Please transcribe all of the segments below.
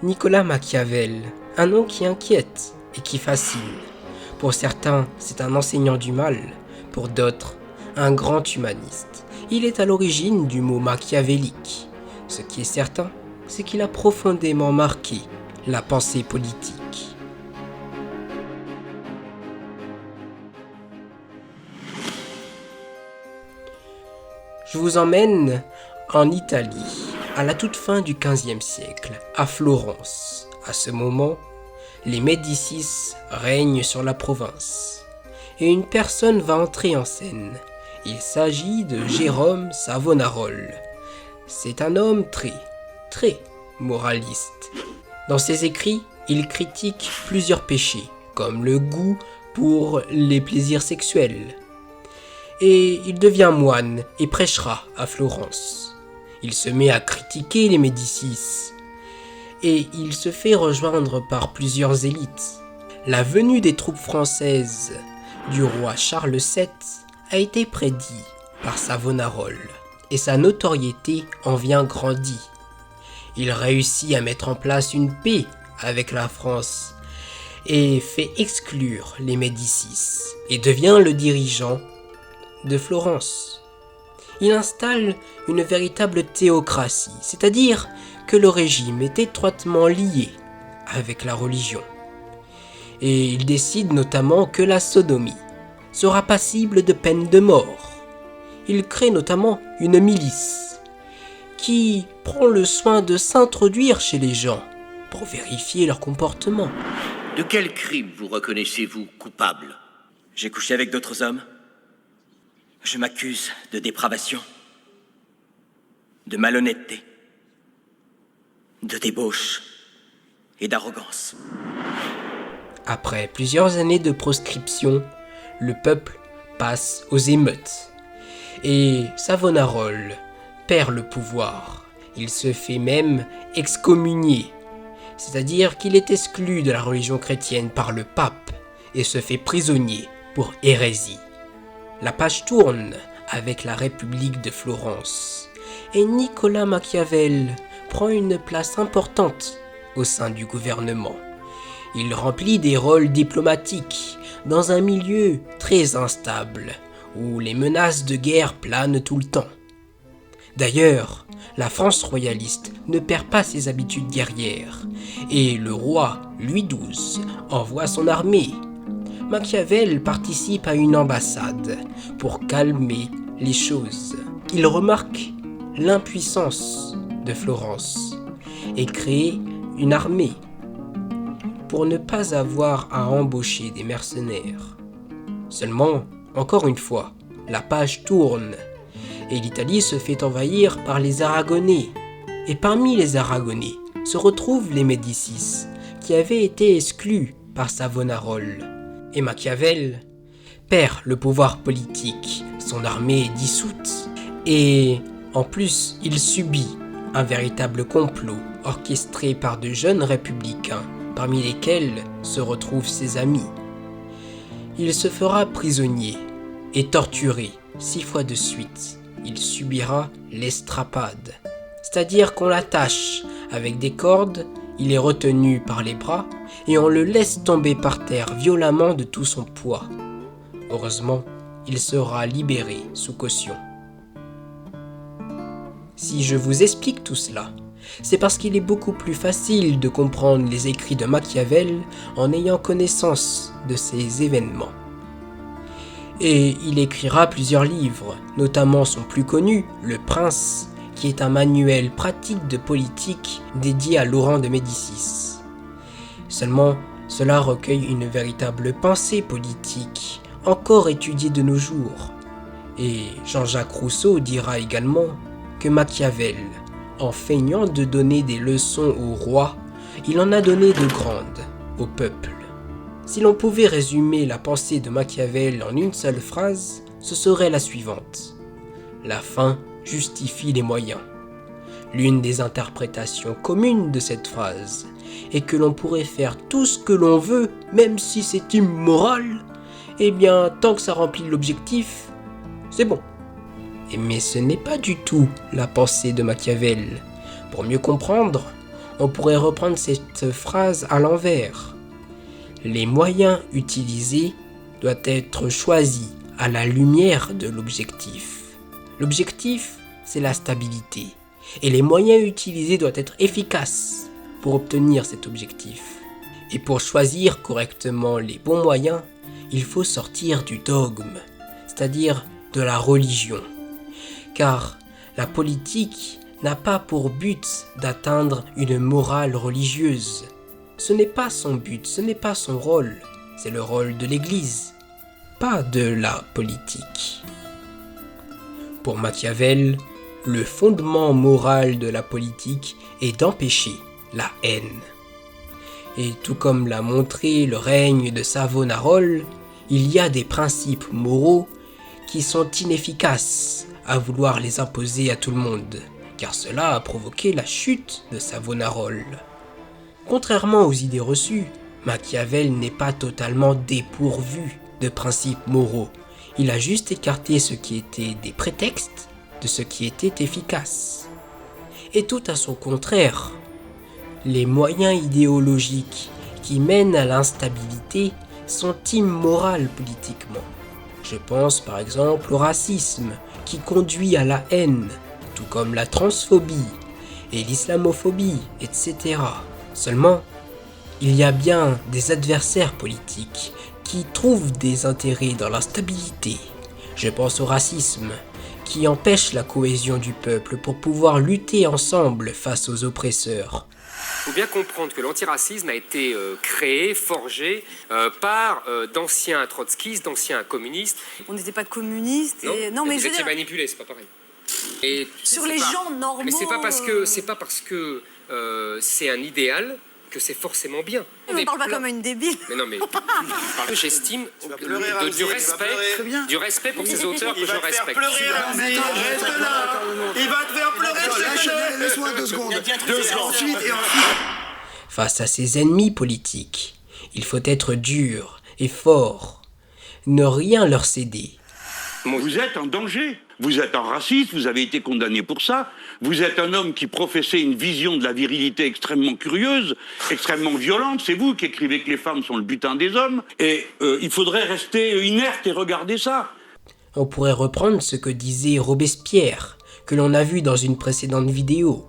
Nicolas Machiavel, un nom qui inquiète et qui fascine. Pour certains, c'est un enseignant du mal, pour d'autres, un grand humaniste. Il est à l'origine du mot machiavélique. Ce qui est certain, c'est qu'il a profondément marqué la pensée politique. Je vous emmène en Italie, à la toute fin du XVe siècle, à Florence. À ce moment, les Médicis règnent sur la province. Et une personne va entrer en scène. Il s'agit de Jérôme Savonarole. C'est un homme très moraliste. Dans ses écrits, il critique plusieurs péchés, comme le goût pour les plaisirs sexuels. Et il devient moine et prêchera à Florence. Il se met à critiquer les Médicis et il se fait rejoindre par plusieurs élites. La venue des troupes françaises du roi Charles VII a été prédit par Savonarole et sa notoriété en vient grandie. Il réussit à mettre en place une paix avec la France et fait exclure les Médicis et devient le dirigeant de Florence. Il installe une véritable théocratie, c'est-à-dire que le régime est étroitement lié avec la religion. Et il décide notamment que la sodomie sera passible de peine de mort. Il crée notamment une milice qui prend le soin de s'introduire chez les gens pour vérifier leur comportement. De quel crime vous reconnaissez-vous coupable? J'ai couché avec d'autres hommes. Je m'accuse de dépravation, de malhonnêteté, de débauche et d'arrogance. Après plusieurs années de proscription, le peuple passe aux émeutes. Et Savonarole perd le pouvoir. Il se fait même excommunier, c'est-à-dire qu'il est exclu de la religion chrétienne par le pape et se fait prisonnier pour hérésie. La page tourne avec la République de Florence et Nicolas Machiavel prend une place importante au sein du gouvernement. Il remplit des rôles diplomatiques dans un milieu très instable où les menaces de guerre planent tout le temps. D'ailleurs, la France royaliste ne perd pas ses habitudes guerrières et le roi Louis XII envoie son armée. Machiavel participe à une ambassade pour calmer les choses. Il remarque l'impuissance de Florence et crée une armée pour ne pas avoir à embaucher des mercenaires. Seulement, encore une fois, la page tourne et l'Italie se fait envahir par les Aragonais. Et parmi les Aragonais se retrouvent les Médicis qui avaient été exclus par Savonarole. Et Machiavel perd le pouvoir politique, son armée est dissoute et en plus il subit un véritable complot orchestré par de jeunes républicains parmi lesquels se retrouvent ses amis. Il se fera prisonnier et torturé 6 fois de suite. Il subira l'estrapade, c'est-à-dire qu'on l'attache avec des cordes, il est retenu par les bras et on le laisse tomber par terre violemment de tout son poids. Heureusement, il sera libéré sous caution. Si je vous explique tout cela, c'est parce qu'il est beaucoup plus facile de comprendre les écrits de Machiavel en ayant connaissance de ces événements. Et il écrira plusieurs livres, notamment son plus connu, Le Prince, qui est un manuel pratique de politique dédié à Laurent de Médicis. Seulement, cela recueille une véritable pensée politique, encore étudiée de nos jours. Et Jean-Jacques Rousseau dira également que Machiavel, en feignant de donner des leçons au roi, il en a donné de grandes au peuple. Si l'on pouvait résumer la pensée de Machiavel en une seule phrase, ce serait la suivante. La fin justifie les moyens. L'une des interprétations communes de cette phrase est que l'on pourrait faire tout ce que l'on veut, même si c'est immoral, eh bien, tant que ça remplit l'objectif, c'est bon. Mais ce n'est pas du tout la pensée de Machiavel. Pour mieux comprendre, On pourrait reprendre cette phrase à l'envers. Les moyens utilisés doivent être choisis à la lumière de l'objectif. L'objectif, c'est la stabilité. Et les moyens utilisés doivent être efficaces pour obtenir cet objectif. Et pour choisir correctement les bons moyens, il faut sortir du dogme, c'est-à-dire de la religion. Car la politique n'a pas pour but d'atteindre une morale religieuse. Ce n'est pas son but, ce n'est pas son rôle. C'est le rôle de l'Église, pas de la politique. Pour Machiavel, le fondement moral de la politique est d'empêcher la haine. Et tout comme l'a montré le règne de Savonarole, il y a des principes moraux qui sont inefficaces à vouloir les imposer à tout le monde, car cela a provoqué la chute de Savonarole. Contrairement aux idées reçues, Machiavel n'est pas totalement dépourvu de principes moraux. Il a juste écarté ce qui était des prétextes de ce qui était efficace. Et tout à son contraire, les moyens idéologiques qui mènent à l'instabilité sont immoraux politiquement. Je pense par exemple au racisme qui conduit à la haine, tout comme la transphobie et l'islamophobie, etc. Seulement, il y a bien des adversaires politiques qui trouvent des intérêts dans l'instabilité. Je pense au racisme, qui empêche la cohésion du peuple pour pouvoir lutter ensemble face aux oppresseurs. Il faut bien comprendre que l'antiracisme a été créé, forgé par d'anciens trotskistes, d'anciens communistes. On n'était pas communistes. Non, mais vous étiez manipulés, c'est pas pareil. Et sur les gens normaux. Mais c'est pas parce que c'est un idéal que c'est forcément bien. On ne parle pas comme une débile. Mais non, mais j'estime du respect pour ces auteurs que je respecte. Reste là. Il va te faire pleurer. Laisse-moi 2 secondes. Ensuite. Face à ses ennemis politiques, il faut être dur et fort, ne rien leur céder. Vous êtes en danger. Vous êtes un raciste, vous avez été condamné pour ça. Vous êtes un homme qui professait une vision de la virilité extrêmement curieuse, extrêmement violente. C'est vous qui écrivez que les femmes sont le butin des hommes. Et il faudrait rester inerte et regarder ça. On pourrait reprendre ce que disait Robespierre, que l'on a vu dans une précédente vidéo.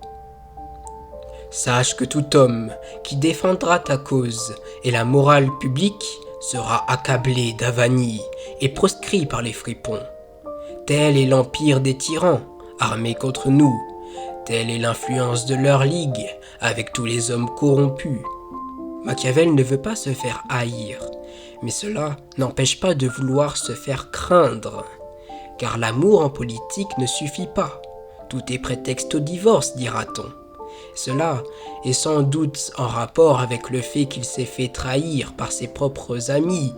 Sache que tout homme qui défendra ta cause et la morale publique sera accablé d'avanie et proscrit par les fripons. Tel est l'empire des tyrans, armés contre nous. Telle est l'influence de leur ligue, avec tous les hommes corrompus. Machiavel ne veut pas se faire haïr, mais cela n'empêche pas de vouloir se faire craindre. Car l'amour en politique ne suffit pas. Tout est prétexte au divorce, dira-t-on. Cela est sans doute en rapport avec le fait qu'il s'est fait trahir par ses propres amis.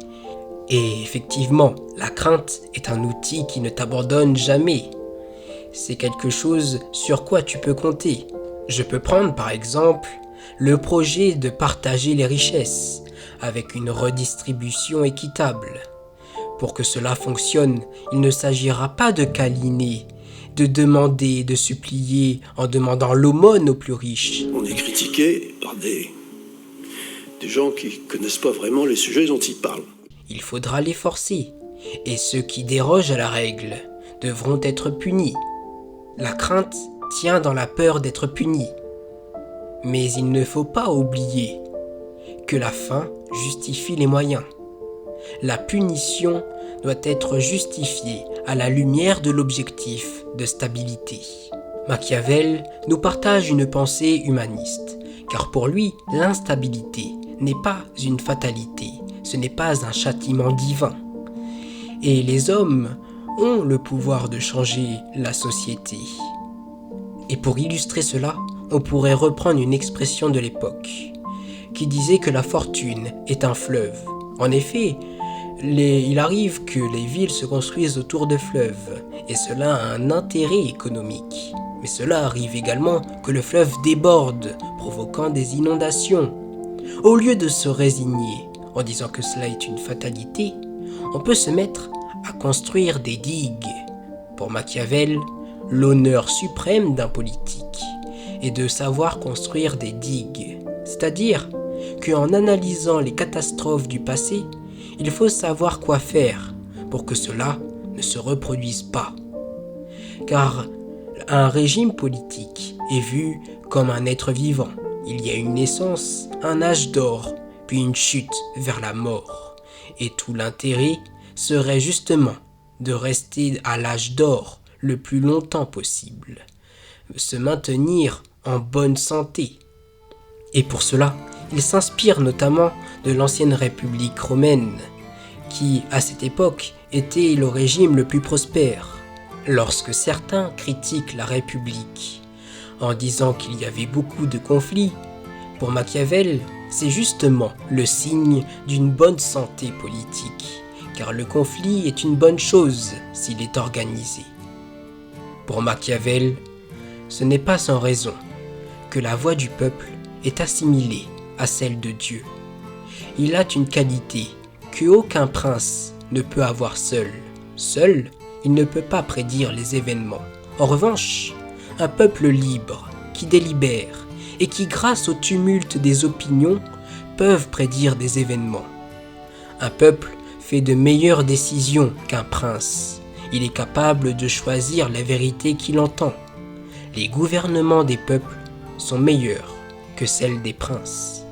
Et effectivement, la crainte est un outil qui ne t'abandonne jamais. C'est quelque chose sur quoi tu peux compter. Je peux prendre par exemple le projet de partager les richesses avec une redistribution équitable. Pour que cela fonctionne, il ne s'agira pas de câliner, de demander, de supplier en demandant l'aumône aux plus riches. On est critiqué par des gens qui connaissent pas vraiment les sujets dont ils parlent. Il faudra les forcer, et ceux qui dérogent à la règle devront être punis. La crainte tient dans la peur d'être puni. Mais il ne faut pas oublier que la fin justifie les moyens. La punition doit être justifiée à la lumière de l'objectif de stabilité. Machiavel nous partage une pensée humaniste, car pour lui, l'instabilité n'est pas une fatalité, ce n'est pas un châtiment divin. Et les hommes ont le pouvoir de changer la société. Et pour illustrer cela, on pourrait reprendre une expression de l'époque, qui disait que la fortune est un fleuve. En effet, il arrive que les villes se construisent autour de fleuves, et cela a un intérêt économique. Mais cela arrive également que le fleuve déborde, provoquant des inondations. Au lieu de se résigner en disant que cela est une fatalité, on peut se mettre à construire des digues. Pour Machiavel, l'honneur suprême d'un politique est de savoir construire des digues. C'est-à-dire qu'en analysant les catastrophes du passé, il faut savoir quoi faire pour que cela ne se reproduise pas. Car un régime politique est vu comme un être vivant. Il y a une naissance, un âge d'or, puis une chute vers la mort. Et tout l'intérêt serait justement de rester à l'âge d'or le plus longtemps possible, se maintenir en bonne santé. Et pour cela, il s'inspire notamment de l'ancienne République romaine, qui, à cette époque, était le régime le plus prospère. Lorsque certains critiquent la République en disant qu'il y avait beaucoup de conflits, pour Machiavel, c'est justement le signe d'une bonne santé politique, car le conflit est une bonne chose s'il est organisé. Pour Machiavel, ce n'est pas sans raison que la voix du peuple est assimilée à celle de Dieu. Il a une qualité que aucun prince ne peut avoir seul. Seul, il ne peut pas prédire les événements. En revanche, un peuple libre, qui délibère et qui, grâce au tumulte des opinions, peuvent prédire des événements. Un peuple fait de meilleures décisions qu'un prince. Il est capable de choisir la vérité qu'il entend. Les gouvernements des peuples sont meilleurs que celles des princes.